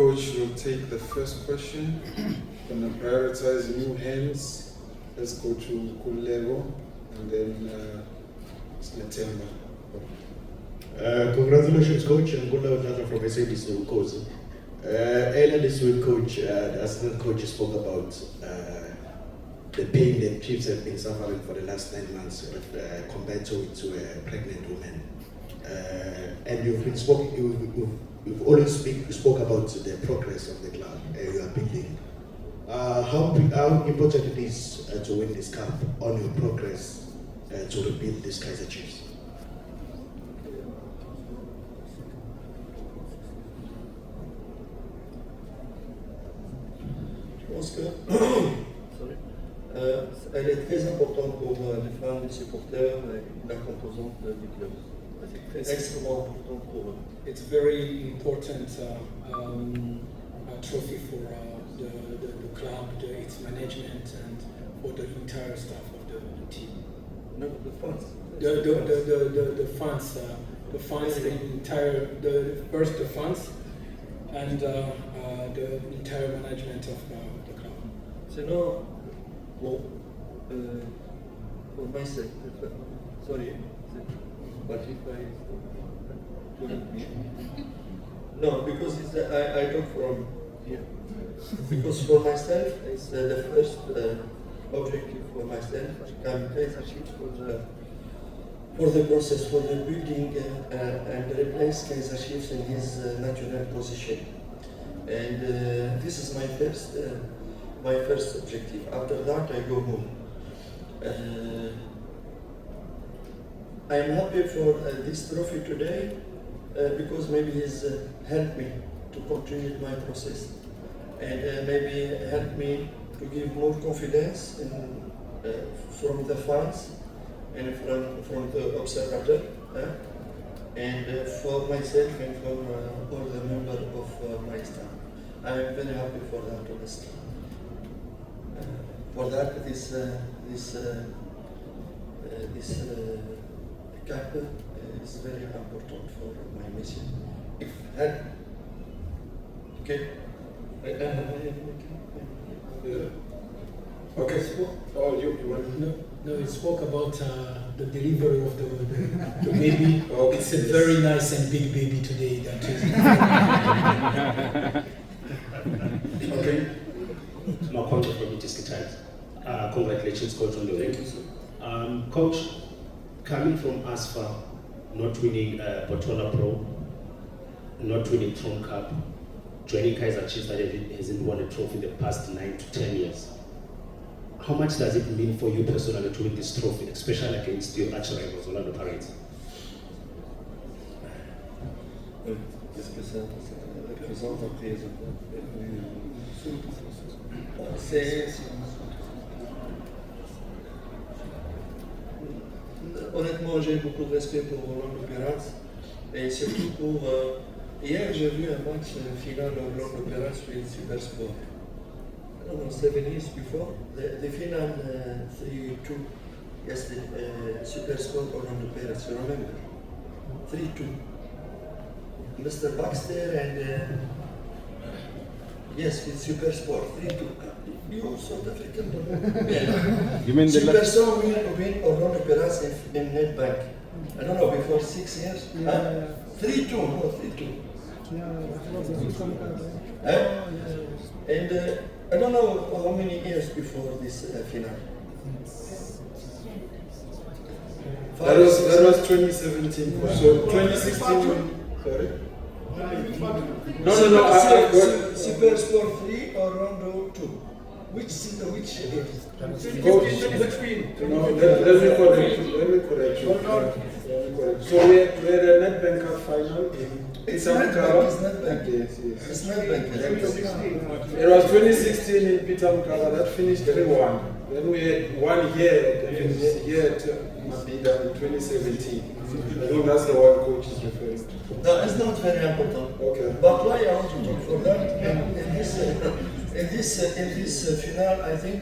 coach will take the first question. Gonna prioritize new hands. Let's go to Kulego and then September. Congratulations, coach, and good luck from SABC coach. Earlier this week, coach, the assistant coach spoke about the pain that Chiefs have been suffering for the last 9 months compared to pregnant women. And you've always spoke about the progress of the club you are building. How important it is to win this cup on your progress to rebuild this Kaizer Chiefs? Je pense que elle est très importante pour les fans, les supporters et la composante du club. C'est extrêmement important pour eux. It's very important trophy for the club, its management, and for the entire staff of the team. No, the fans. The fans, first the fans, and the entire management of the club. Sinon, bon, for myself, sorry, but if I no, because I talk from here. Because for myself, it's the first objective for myself to come Kaizer Chiefs for the process, for the building and replace Kaizer Chiefs in his natural position. And this is my first objective. After that, I go home. I am happy for this trophy today because maybe he's helped me to continue my process and maybe helped me to give more confidence from the fans and from the observer and for myself and for all the members of my staff. I am very happy for that, honestly. For that, this cap is very important for my mission. If help, okay. Okay. Oh, you want? No, you spoke about the delivery of the baby. Okay. It's a very nice and big baby today. That is. Okay. Makonto from Times. Congratulations, coach, on the win. Coach, coming from ASFA, not winning Botola Pro, not winning Tron Cup, joining Kaizer Chiefs that hasn't won a trophy in the past 9 to 10 years. How much does it mean for you personally to win this trophy, especially against your arch rivals, Orlando Pirates? Qu'est-ce que ça représente en prise? Honnêtement, j'ai beaucoup de respect pour Orlando Pirates et surtout pour... hier, j'ai vu un match final Orlando Pirates with Super Sport. I don't know, 7 years before. The final 3-2, yes, the Super Sport Orlando Pirates, you remember? 3-2. Mr. Baxter and... yes, with Super Sport, 3-2. You South African don't know. Yeah. You mean the Super Sport win Orlando Pirates in Nedbank. I don't know, before 6 years? 3-2, no, 3-2. And I don't know how many years before this final. That was 2017. So 2016. Sorry. No. Super Sport 3 or Rondo 2? Which year? No, let me correct you. So we had a Nedbank Cup final in Pitamkara. It's Nedbank. It was 2016 in Pitamkara that finished 3-1. Then we had 1 year at Mabida in 2017. I think that's the one coach is referring to. No, it's not very important. Okay. But why I want to talk for that? In this final, I think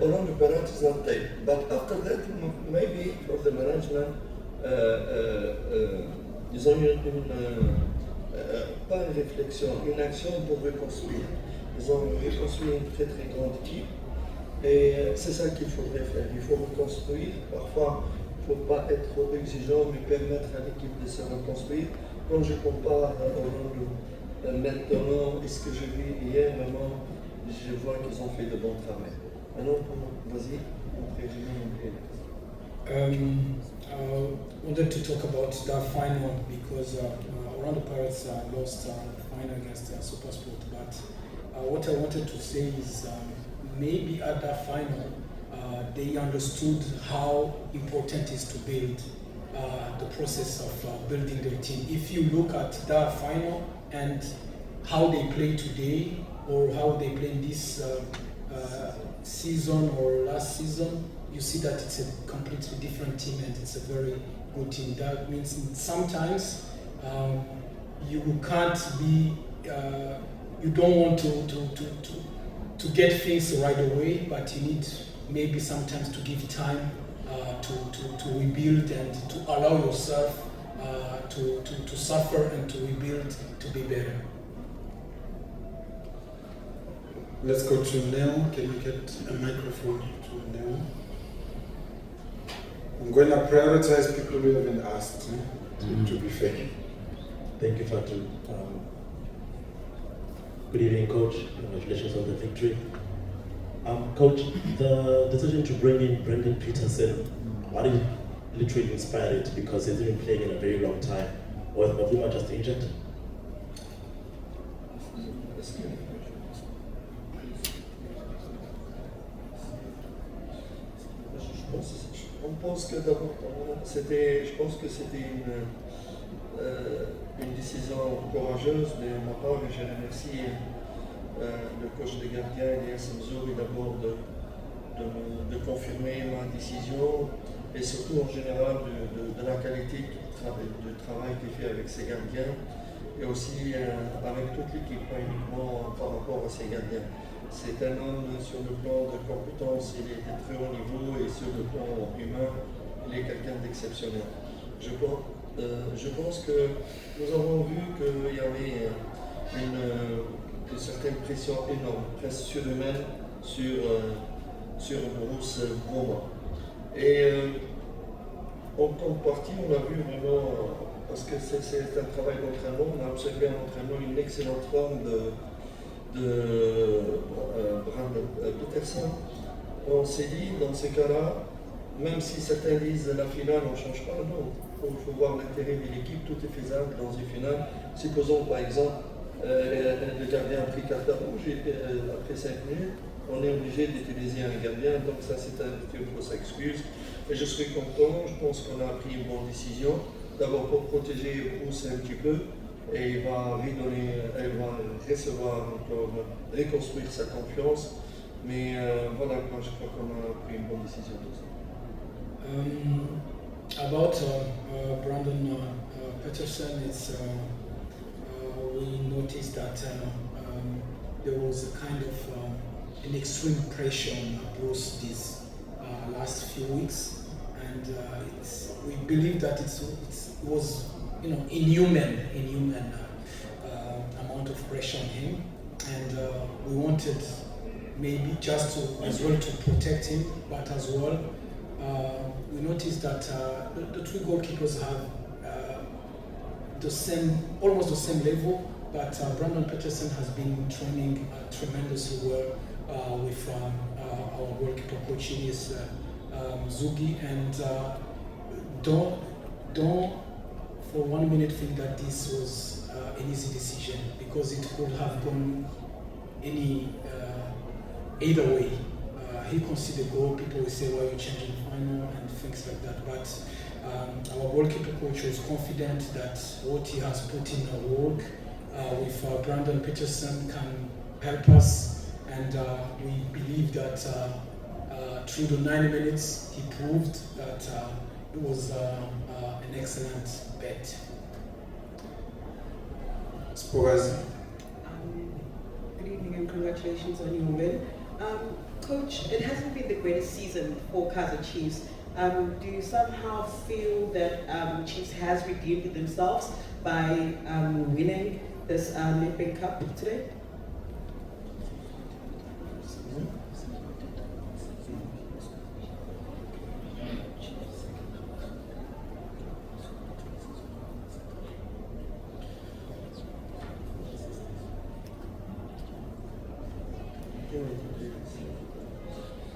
Orlando Pirates is not there. But after that, maybe for the management, pas une réflexion, une action pour reconstruire. Ils ont reconstruit une très très grande équipe et c'est ça qu'il faudrait faire. Il faut reconstruire. Parfois, il ne faut pas être trop exigeant, mais permettre à l'équipe de se reconstruire. Quand je compare maintenant et ce que j'ai vu hier, vraiment, je vois qu'ils ont fait de bon travail. Maintenant, vas-y, I wanted to talk about that final because Orlando Pirates lost the final against Supersport. But what I wanted to say is maybe at that final they understood how important it is to build the process of building their team. If you look at that final and how they play today or how they play this season or last season, you see that it's a completely different team and it's a very good team. That means sometimes you can't be, you don't want to get things right away, but you need maybe sometimes to give time to rebuild and to allow yourself to suffer and to rebuild to be better. Let's go to Neil. Can you get a microphone to Neil? I'm going to prioritize people who haven't asked, to be fair. Thank you, Fatu. Good evening, Coach. Congratulations on the victory. Coach, the decision to bring in Brendan Peterson, what did literally inspire it? Because he's been playing in a very long time. Was Mavuma just injured? Je pense que d'abord, je pense que c'était une décision courageuse de ma part et je remercie le coach des gardiens, Elias Mzouri, d'abord de confirmer ma décision et surtout en général de la qualité du travail qu'il fait avec ses gardiens et aussi avec toute l'équipe, pas uniquement par rapport à ses gardiens. C'est un homme sur le plan de compétences, il est de très haut niveau et sur le plan humain, il est quelqu'un d'exceptionnel. Je pense que nous avons vu qu'il y avait une certaine pression énorme, presque surhumaine sur Bruce Broma. Et en tant que partie, on a vu vraiment, parce que c'est un travail d'entraînement, on a observé un entraînement, une excellente forme de Brandon Peterson. On s'est dit, dans ces cas-là, même si certains disent la finale, on ne change pas, non. Il faut voir l'intérêt de l'équipe, tout est faisable dans une finale. Supposons par exemple, le gardien a pris carte rouge après 5 minutes, on est obligé d'utiliser un gardien, donc ça c'est une fausse excuse. Et je suis content, je pense qu'on a pris une bonne décision, d'abord pour protéger Bruce un petit peu, et il va recevoir encore, reconstruire sa confiance. Mais voilà, moi je crois qu'on a pris une bonne décision. About Brandon Peterson, we noticed that there was a kind of an extreme pressure on Bruce these last few weeks, and we believe that it was inhuman amount of pressure on him, and we wanted maybe just to protect him, but as well we noticed that the two goalkeepers have almost the same level, but Brandon Peterson has been training tremendously well with our goalkeeper coach, Zugi, and don't for 1 minute think that this was an easy decision, because it could have gone either way. He conceded a goal, people will say, why are you changing final, and things like that. But our goalkeeper coach was confident that what he has put in work with Brandon Peterson can help us, and we believe that through the 90 minutes he proved that it was an excellent bet. Spogazi. Good evening and congratulations on your win. Coach, it hasn't been the greatest season for Kaizer Chiefs. Do you somehow feel that Chiefs has redeemed themselves by winning this Nedbank Cup today?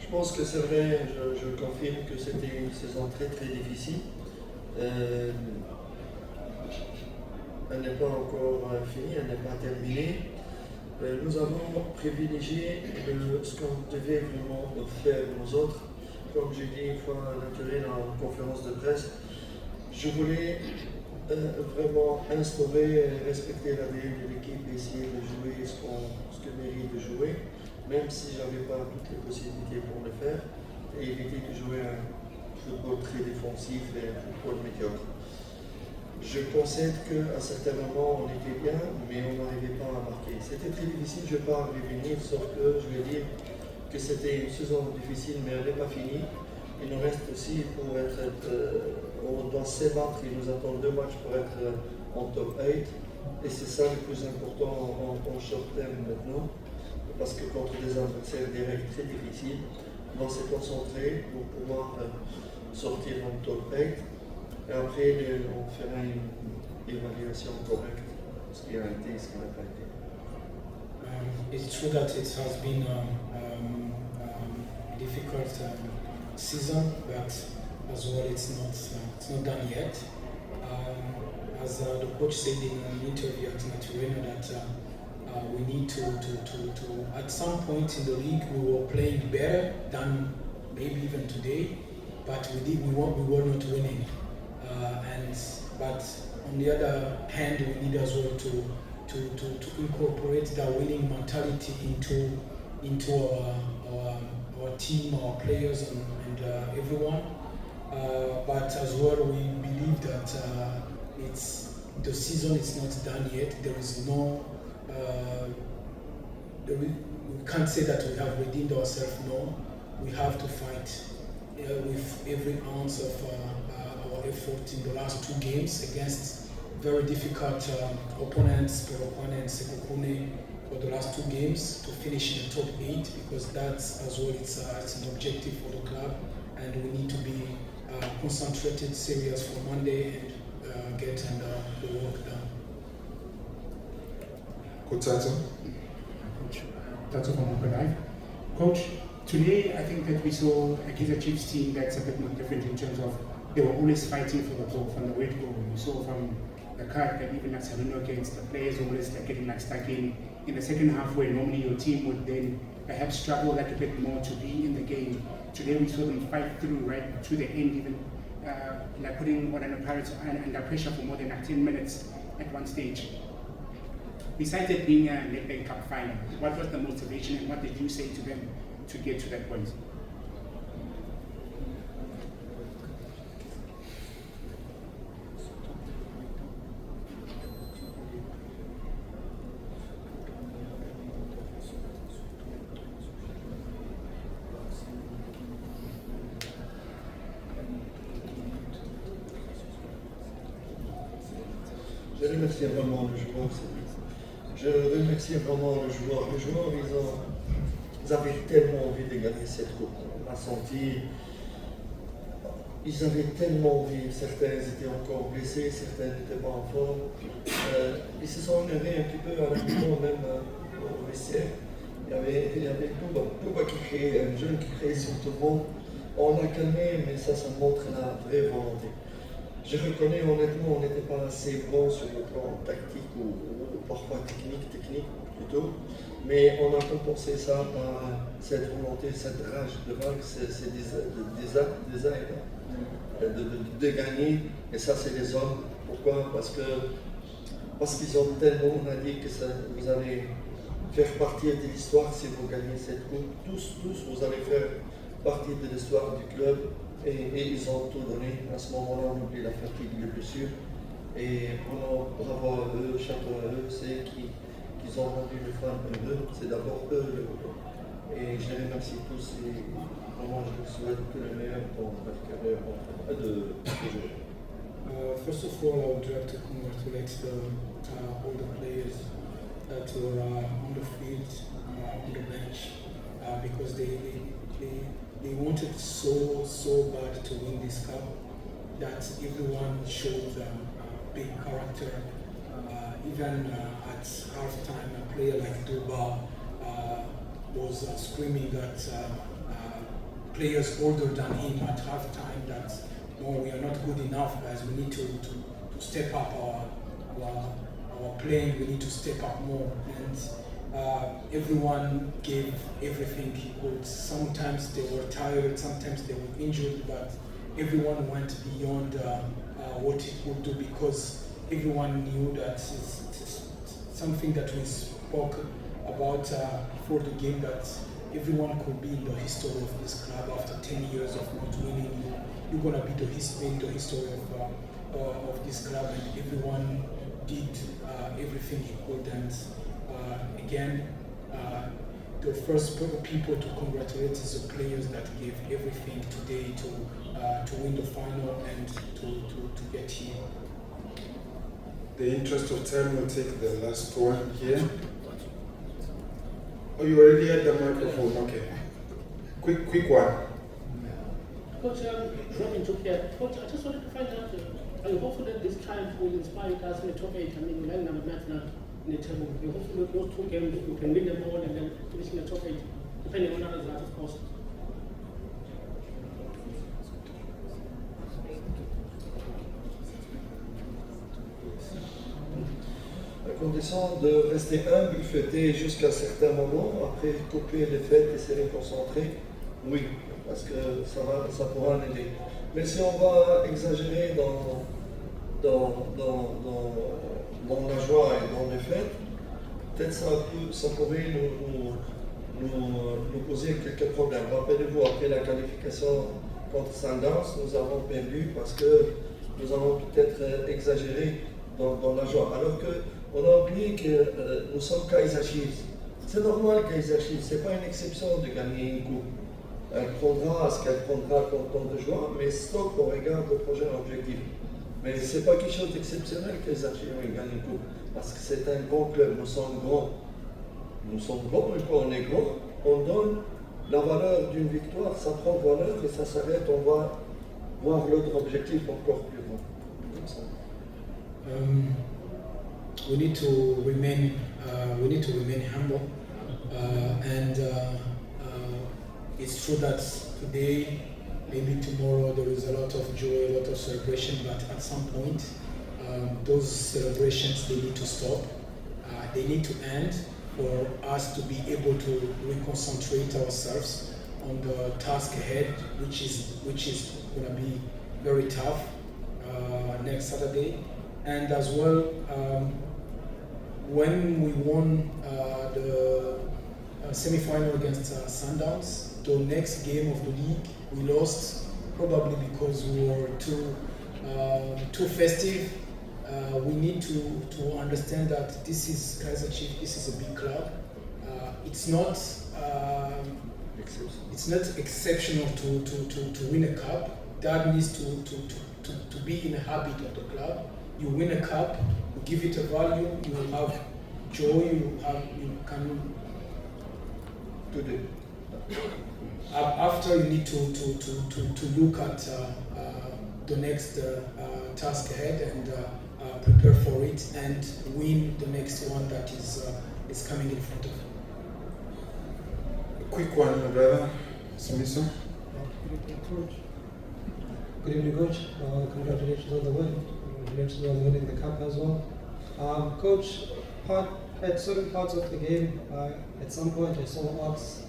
Je pense que c'est vrai, je confirme que c'était une saison très très difficile. Elle n'est pas encore finie, elle n'est pas terminée. Nous avons privilégié ce qu'on devait vraiment faire nous autres. Comme j'ai dit une fois naturel en conférence de presse, je voulais vraiment instaurer et respecter la vie de l'équipe et essayer de jouer ce que mérite de jouer, même si je n'avais pas toutes les possibilités pour le faire, et éviter de jouer un football très défensif et un football médiocre. Je concède qu'à certains moments on était bien, mais on n'arrivait pas à marquer. C'était très difficile, je ne vais pas revenir, sauf que je vais dire que c'était une saison difficile, mais elle n'est pas finie. Il nous reste aussi pour être dans ces matchs, il nous attend 2 matchs pour être en top 8. Et c'est ça le plus important en short terme maintenant. Parce que contre des adversaires directs très difficiles, on va se concentrer pour pouvoir sortir en top 8. Et après, on fera une évaluation correcte, ce qui a été et ce qui n'a pas été. It's true that it has been difficult season, but as well it's not done yet. As the coach said in an interview at Naturena that we need to at some point in the league we were playing better than maybe even today, but we were not winning. But on the other hand, we need as well to incorporate the winning mentality into our team, our players, and everyone. But as well, we believe that the season is not done yet. There is no. We can't say that we have redeemed ourselves. No, we have to fight with every ounce of our effort in the last 2 games against very difficult opponents, Sekukune, for the last 2 games to finish in the top 8, because that's as well it's an objective for the club, and we need to be concentrated, serious for Monday and get the work done. Coach Tato. Coach Tato from Open Life. Coach, today I think that we saw a Kaizer Chiefs team that's a bit more different in terms of they were always fighting for the ball from the word go. We saw from the card that even at Salino against the players always like getting like stuck in the second half, where normally your team would then perhaps struggle like a bit more to be in the game. Today we saw them fight through right to the end, even like putting Orlando Pirates under pressure for more than 10 minutes at one stage. Besides it being a Nedbank Cup final, what was the motivation and what did you say to them to get to that point? Je remercie vraiment le joueur. Je remercie vraiment le joueur. Les joueurs, ils avaient tellement envie de gagner cette coupe. On a senti, ils avaient tellement envie. Certains étaient encore blessés, certains n'étaient pas en forme. Ils se sont énervés un petit peu à la maison, même au vestiaire. Il y avait Pouba qui criait, un jeune qui criait sur tout le monde. On l'a calmé, mais ça montre la vraie volonté. Je reconnais honnêtement, on n'était pas assez bon sur le plan tactique ou parfois technique plutôt, mais on a compensé ça par cette volonté, cette rage de vaincre, c'est de gagner, et ça c'est les hommes. Pourquoi? Parce qu'ils ont tellement, on a dit que ça, vous allez faire partie de l'histoire si vous gagnez cette coupe. Tous, vous allez faire partie de l'histoire du club. Et ils ont tout donné. À ce moment-là, on oublie la fatigue, les blessures. Et bravo à eux, chapeau à eux, c'est qu'ils ont rendu les fans heureux. C'est d'abord eux le boulot. Et je les remercie tous et vraiment je leur souhaite tout le meilleur pour votre carrière de joueur. First of all, I would like to congratulate the all the players that were on the field, on the bench, because they wanted so bad to win this cup that everyone showed big character. Even at halftime, a player like Duba was screaming at players older than him at halftime that no, we are not good enough, guys. We need to step up our playing. We need to step up more. And everyone gave everything he could. Sometimes they were tired, sometimes they were injured, but everyone went beyond what he could do, because everyone knew that it's something that we spoke about before the game, that everyone could be in the history of this club after 10 years of not winning. You're gonna be in the history of this club, and everyone did everything he could. And again, the first people to congratulate is the players that gave everything today to win the final and to get here. The interest of time will take the last one here. Oh, you already had the microphone. Okay. Quick one. Coach, Robin took here. Coach, I just wanted to find out, are you hopeful that this triumph will inspire us in the top 8? I mean, we're lying number 9 now in the table. You're hopeful that those 2 games you can win them all and then finish in the top 8, depending on others, of course. À condition de rester humble, fêter jusqu'à certains moments, après couper les fêtes et se réconcentrer, oui, parce que ça pourra l'aider. Mais si on va exagérer dans la joie et dans les fêtes, peut-être ça pourrait nous poser quelques problèmes. Rappelez-vous, après la qualification contre Sundance, nous avons perdu parce que nous avons peut-être exagéré dans la joie. Alors qu'on a oublié que nous sommes Kaiser Chiefs. C'est normal Kaiser Chiefs, ce n'est pas une exception de gagner une coupe. Elle prendra ce qu'elle prendra comme temps de joie, mais sauf qu'on regarde le prochain objectif. Mais ce n'est pas quelque chose d'exceptionnel que Kaiser Chiefs gagne une coupe, parce que c'est un grand club, nous sommes grands. Nous sommes grands, et quand on est grand, on donne la valeur d'une victoire, ça prend valeur et ça s'arrête, on va voir l'autre objectif encore plus grand. Comme ça. We need to remain humble, and it's true that today, maybe tomorrow, there is a lot of joy, a lot of celebration, but at some point, those celebrations, they need to stop. They need to end for us to be able to reconcentrate ourselves on the task ahead, which is going to be very tough next Saturday. And as well, when we won the semi-final against Sundowns, the next game of the league, we lost probably because we were too festive. We need to understand that this is Kaiser Chiefs. This is a big club. It's not exceptional to win a cup. That needs to be in a habit of the club. You win a cup, you give it a value, you have joy, you can. Today. After, you need to look at the next task ahead and prepare for it and win the next one that is coming in front of you. A quick one, my brother. Simiso. Good evening, Coach. Congratulations on the win. Congratulations on winning the cup as well. Coach, at certain parts of the game, at some point I saw Ox,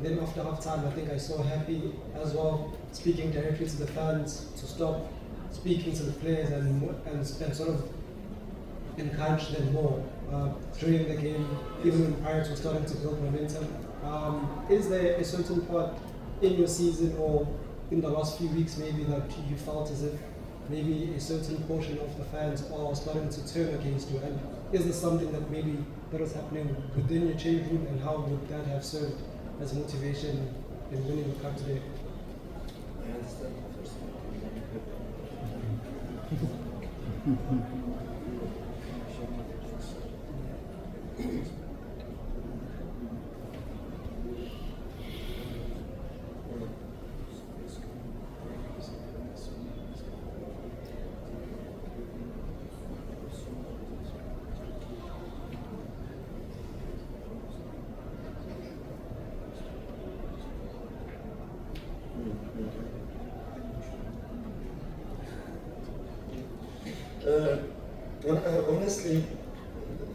then after half time I think I saw Happy as well, speaking directly to the fans to stop speaking to the players and sort of encourage them more during the game, even when Pirates were starting to build momentum. Is there a certain part in your season or in the last few weeks maybe that you felt as if maybe a certain portion of the fans are starting to turn against you? And is there something that maybe that was happening within your change room, and how would that have served as motivation in winning the cup today? I understand the first one. Honestly,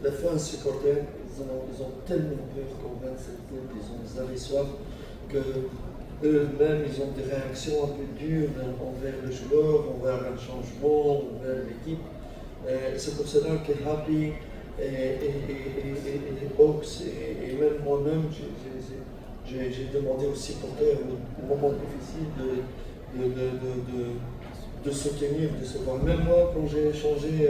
les fans supporters, ils ont tellement peur qu'on gagne cette coupe, ils avaient soif que eux-mêmes, ils ont des réactions un peu dures envers le joueur, envers un changement, envers l'équipe. C'est pour cela que Happy et Hawks et même moi-même, j'ai demandé aux supporters au moment difficile de soutenir, de se voir. Même moi, quand j'ai changé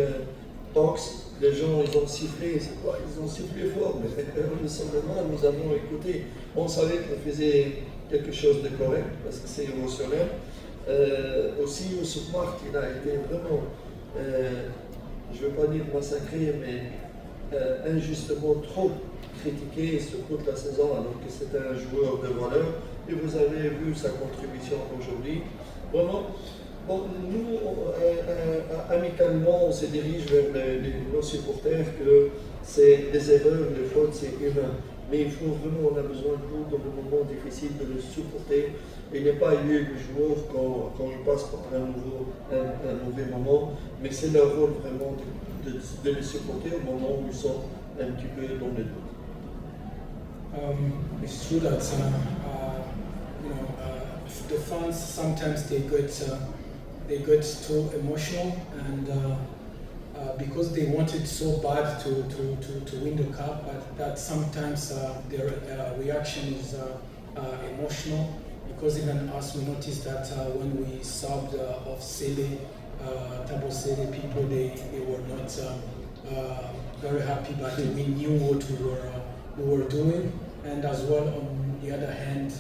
Hawks, les gens ils ont sifflé, c'est quoi? Ils ont sifflé fort, mais simplement nous avons écouté. On savait qu'on faisait quelque chose de correct parce que c'est émotionnel. Aussi, Youssouf Mark, il a été vraiment, je ne veux pas dire massacré, mais injustement trop critiqué sur toute la saison alors que c'était un joueur de valeur. Et vous avez vu sa contribution aujourd'hui. Vraiment, bon, nous, amicalement, on se dirige vers nos supporters que c'est des erreurs, des fautes, c'est humain. Mais il faut vraiment, on a besoin de vous dans le moment difficile de le supporter. Il n'est pas élu le joueur quand je passe par un mauvais moment, mais c'est leur rôle vraiment de les supporter au moment où ils sont un petit peu dans le doute. It's true that the fans sometimes they get too emotional, and because they wanted so bad to win the cup, but that sometimes their reaction is emotional. Because even us, we noticed that when we subbed off Sele, Tabo Sele, people they were not very happy, but we knew what we were doing. And as well, on the other hand,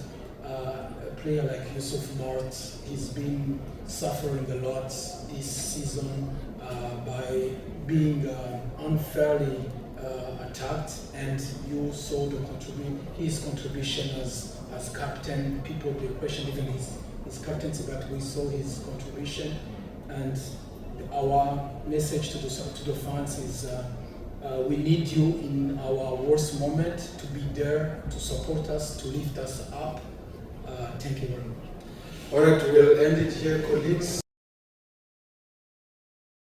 a player like Yusuf Mart, he's been suffering a lot this season by being unfairly attacked, and you saw his contribution as captain. People they question even his captaincy, but we saw his contribution. And our message to the fans is we need you in our worst moment to be there to support us, to lift us up. Thank you very much. All right, we'll end it here, colleagues.